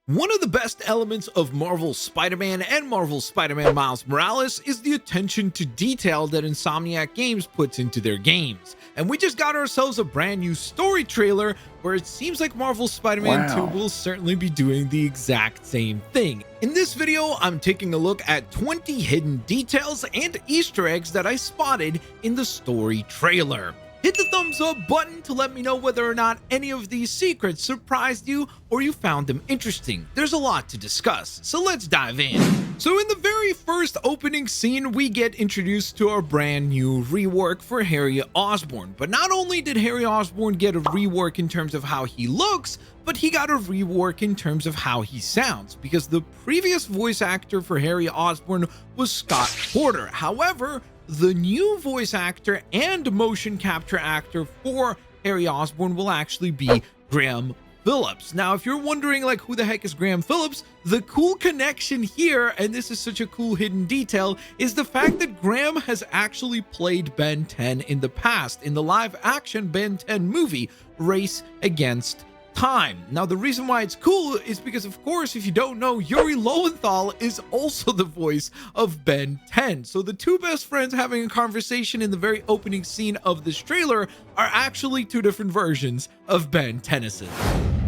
One of the best elements of Marvel's Spider-Man and Marvel's Spider-Man Miles Morales is the attention to detail that Insomniac Games puts into their games. And we just got ourselves a brand new story trailer where it seems like Marvel's Spider-Man 2 will certainly be doing the exact same thing. In this video, I'm taking a look at 20 hidden details and Easter eggs that I spotted in the story trailer. Hit the thumbs up button to let me know whether or not any of these secrets surprised you or you found them interesting. There's a lot to discuss, so let's dive in. So in the very first opening scene, we get introduced to our brand new rework for Harry Osborn. But not only did Harry Osborn get a rework in terms of how he looks, but he got a rework in terms of how he sounds, because the previous voice actor for Harry Osborn was Scott Porter. However, the new voice actor and motion capture actor for Harry Osborn will actually be Graham Phillips. Now, if you're wondering like who the heck is Graham Phillips, the cool connection here, and this is such a cool hidden detail, is the fact that Graham has actually played Ben 10 in the past in the live action Ben 10 movie, Race Against Time. Now, the reason why it's cool is because, of course, if you don't know, Yuri Lowenthal is also the voice of Ben 10. So the two best friends having a conversation in the very opening scene of this trailer are actually two different versions of Ben Tennyson.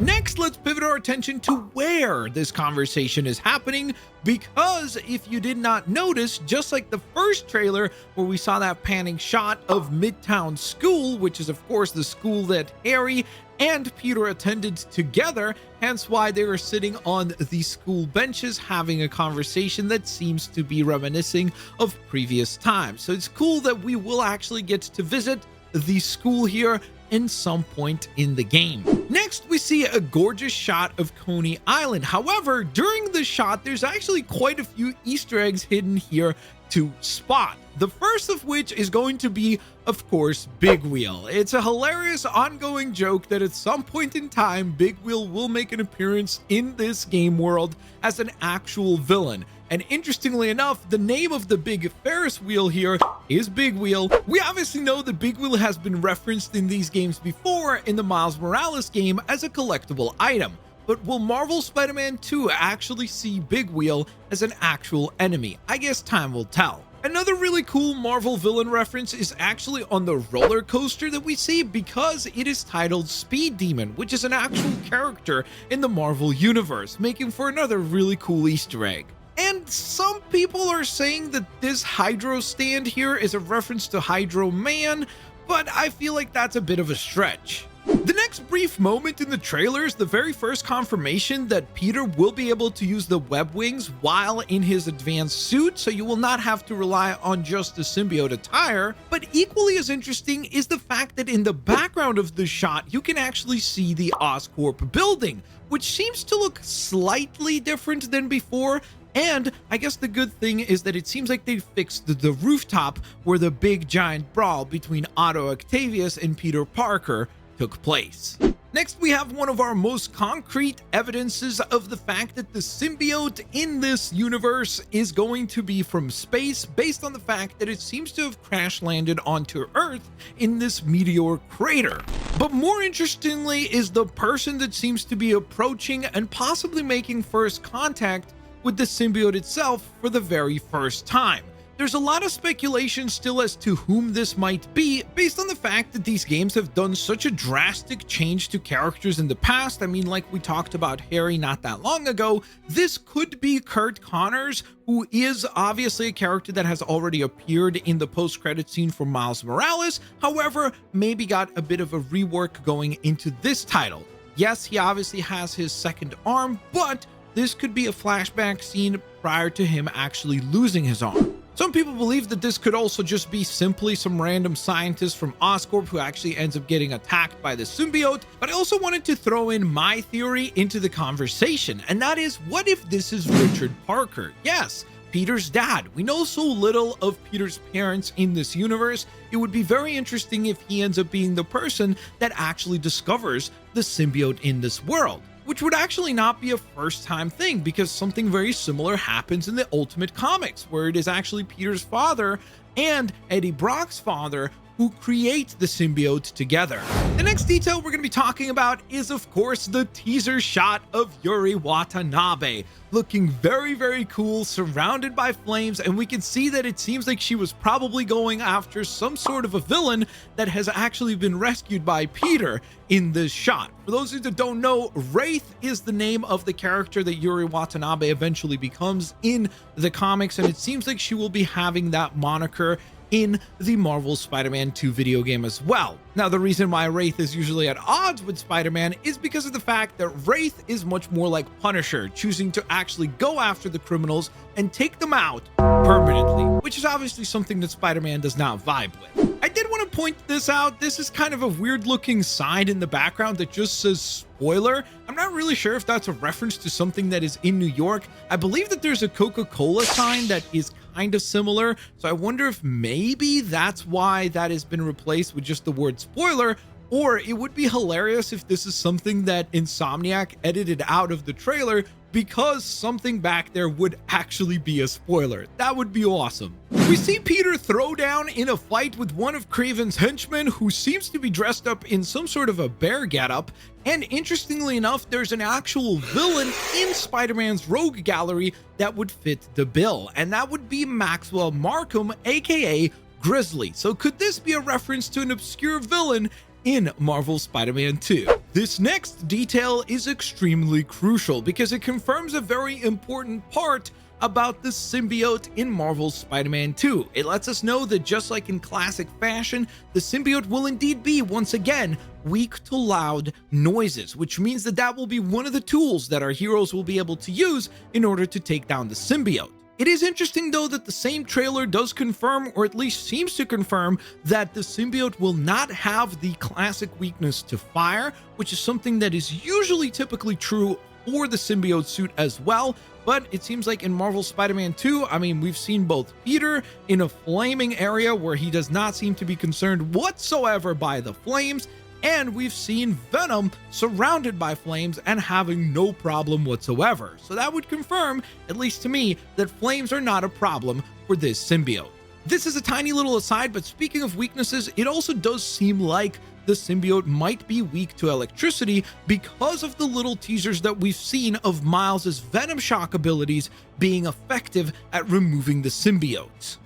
Next, let's pivot our attention to where this conversation is happening, because if you did not notice, just like the first trailer where we saw that panning shot of Midtown School, which is of course the school that Harry and Peter attended together, hence why they were sitting on the school benches having a conversation that seems to be reminiscing of previous times. So it's cool that we will actually get to visit the school here in some point in the game. Next, we see a gorgeous shot of Coney Island. However, during the shot, there's actually quite a few Easter eggs hidden here to spot. The first of which is going to be, of course, Big Wheel. It's a hilarious ongoing joke that at some point in time, Big Wheel will make an appearance in this game world as an actual villain. And interestingly enough, the name of the big Ferris wheel here is Big Wheel. We obviously know that Big Wheel has been referenced in these games before in the Miles Morales game as a collectible item. But will Marvel Spider-Man 2 actually see Big Wheel as an actual enemy? I guess time will tell. Another really cool Marvel villain reference is actually on the roller coaster that we see, because it is titled Speed Demon, which is an actual character in the Marvel universe, making for another really cool Easter egg. And some people are saying that this Hydro stand here is a reference to Hydro Man, but I feel like that's a bit of a stretch. The next brief moment in the trailer is the very first confirmation that Peter will be able to use the web wings while in his advanced suit, so you will not have to rely on just the symbiote attire. But equally as interesting is the fact that in the background of the shot, you can actually see the Oscorp building, which seems to look slightly different than before. And I guess the good thing is that it seems like they fixed the rooftop where the big giant brawl between Otto Octavius and Peter Parker took place. Next, we have one of our most concrete evidences of the fact that the symbiote in this universe is going to be from space, based on the fact that it seems to have crash landed onto Earth in this meteor crater. But more interestingly is the person that seems to be approaching and possibly making first contact with the symbiote itself for the very first time. There's a lot of speculation still as to whom this might be, based on the fact that these games have done such a drastic change to characters in the past. I mean, like we talked about Harry not that long ago, this could be Kurt Connors, who is obviously a character that has already appeared in the post-credit scene for Miles Morales, however, maybe got a bit of a rework going into this title. Yes, he obviously has his second arm, but this could be a flashback scene prior to him actually losing his arm. Some people believe that this could also just be simply some random scientist from Oscorp who actually ends up getting attacked by the symbiote, but I also wanted to throw in my theory into the conversation, and that is, what if this is Richard Parker? Yes, Peter's dad. We know so little of Peter's parents in this universe. It would be very interesting if he ends up being the person that actually discovers the symbiote in this world, which would actually not be a first-time thing, because something very similar happens in the Ultimate Comics, where it is actually Peter's father and Eddie Brock's father who create the symbiote together. The next detail we're going to be talking about is, of course, the teaser shot of Yuri Watanabe, looking very, very cool, surrounded by flames, and we can see that it seems like she was probably going after some sort of a villain that has actually been rescued by Peter in this shot. For those of you that don't know, Wraith is the name of the character that Yuri Watanabe eventually becomes in the comics, and it seems like she will be having that moniker in the Marvel Spider-Man 2 video game as well. Now, the reason why Wraith is usually at odds with Spider-Man is because of the fact that Wraith is much more like Punisher, choosing to actually go after the criminals and take them out permanently, which is obviously something that Spider-Man does not vibe with. I did want to point this out. This is kind of a weird looking sign in the background that just says spoiler. I'm not really sure if that's a reference to something that is in New York. I believe that there's a Coca-Cola sign that is kind of similar, so I wonder if maybe that's why that has been replaced with just the word spoiler. Or it would be hilarious if this is something that Insomniac edited out of the trailer because something back there would actually be a spoiler. That would be awesome. We see Peter throw down in a fight with one of Kraven's henchmen, who seems to be dressed up in some sort of a bear getup. And interestingly enough, there's an actual villain in Spider-Man's rogue gallery that would fit the bill, and that would be Maxwell Markham, aka Grizzly. So could this be a reference to an obscure villain in Marvel Spider-Man 2? This next detail is extremely crucial because it confirms a very important part about the symbiote in Marvel's Spider-Man 2. It lets us know that just like in classic fashion, the symbiote will indeed be, once again, weak to loud noises, which means that that will be one of the tools that our heroes will be able to use in order to take down the symbiote. It is interesting, though, that the same trailer does confirm, or at least seems to confirm, that the symbiote will not have the classic weakness to fire, which is something that is usually typically true for the symbiote suit as well. But it seems like in Marvel Spider-Man 2, I mean, we've seen both Peter in a flaming area where he does not seem to be concerned whatsoever by the flames, and we've seen Venom surrounded by flames and having no problem whatsoever. So that would confirm, at least to me, that flames are not a problem for this symbiote. This is a tiny little aside, but speaking of weaknesses, it also does seem like the symbiote might be weak to electricity because of the little teasers that we've seen of Miles's Venom shock abilities being effective at removing the symbiotes.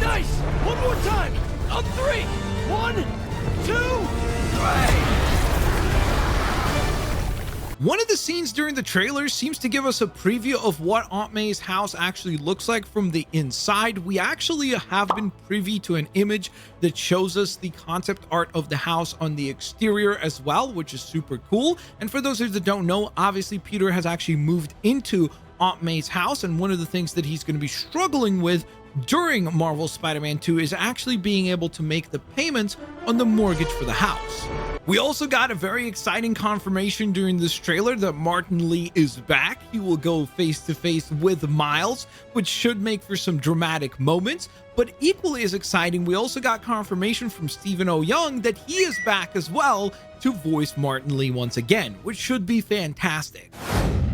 Nice! One more time! On three! 1, 2, 3! One of the scenes during the trailer seems to give us a preview of what Aunt May's house actually looks like from the inside. We actually have been privy to an image that shows us the concept art of the house on the exterior as well, which is super cool. And for those of you that don't know, obviously Peter has actually moved into Aunt May's house, and one of the things that he's going to be struggling with during Marvel Spider-Man 2 is actually being able to make the payments on the mortgage for the house. We also got a very exciting confirmation during this trailer that Martin Lee is back. He will go face to face with Miles, which should make for some dramatic moments. But equally as exciting, we also got confirmation from Stephen O. Young that he is back as well to voice Martin Lee once again, which should be fantastic.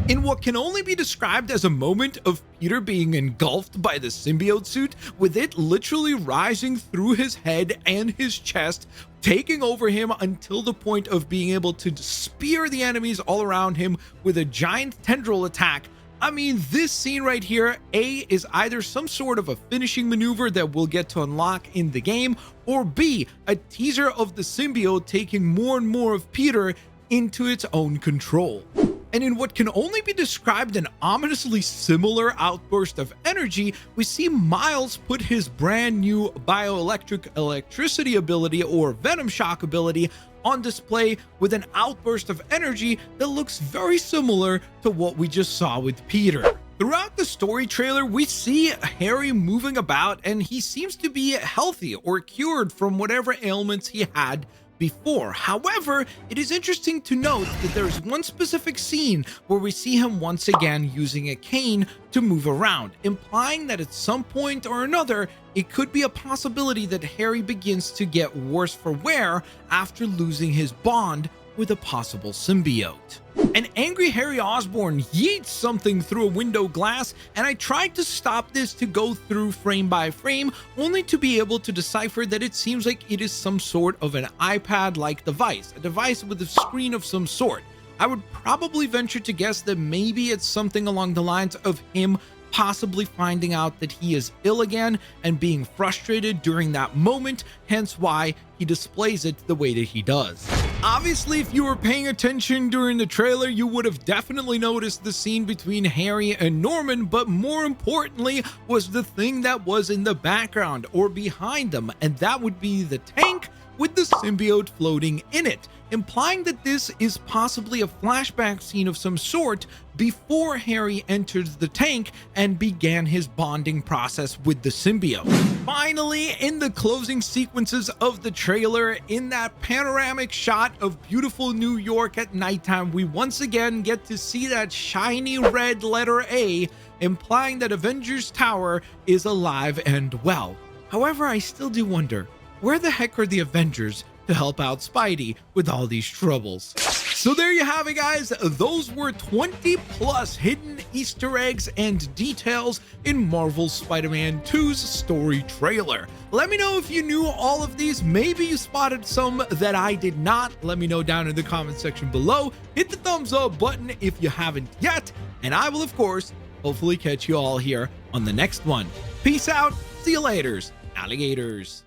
In what can only be described as a moment of Peter being engulfed by the symbiote suit, with it literally rising through his head and his chest, taking over him until the point of being able to spear the enemies all around him with a giant tendril attack. I mean, this scene right here, is either some sort of a finishing maneuver that we'll get to unlock in the game, or B, a teaser of the symbiote taking more and more of Peter into its own control. And in what can only be described an ominously similar outburst of energy, we see Miles put his brand new bioelectric electricity ability, or Venom shock ability, on display with an outburst of energy that looks very similar to what we just saw with Peter. Throughout the story trailer, we see Harry moving about, and he seems to be healthy or cured from whatever ailments he had before. However, it is interesting to note that there's one specific scene where we see him once again using a cane to move around, implying that at some point or another, it could be a possibility that Harry begins to get worse for wear after losing his bond with a possible symbiote. An angry Harry Osborn yeets something through a window glass, and I tried to stop this to go through frame by frame, only to be able to decipher that it seems like it is some sort of an iPad-like device, a device with a screen of some sort. I would probably venture to guess that maybe it's something along the lines of him possibly finding out that he is ill again and being frustrated during that moment, hence why he displays it the way that he does. Obviously, if you were paying attention during the trailer, you would have definitely noticed the scene between Harry and Norman, but more importantly was the thing that was in the background or behind them, and that would be the tank with the symbiote floating in it, implying that this is possibly a flashback scene of some sort before Harry enters the tank and began his bonding process with the symbiote. Finally, in the closing sequences of the trailer, in that panoramic shot of beautiful New York at nighttime, we once again get to see that shiny red letter A, implying that Avengers Tower is alive and well. However, I still do wonder, where the heck are the Avengers to help out Spidey with all these troubles? So there you have it, guys. Those were 20 plus hidden Easter eggs and details in Marvel's Spider-Man 2's story trailer. Let me know if you knew all of these. Maybe you spotted some that I did not. Let me know down in the comment section below. Hit the thumbs up button if you haven't yet. And I will, of course, hopefully catch you all here on the next one. Peace out. See you later, alligators.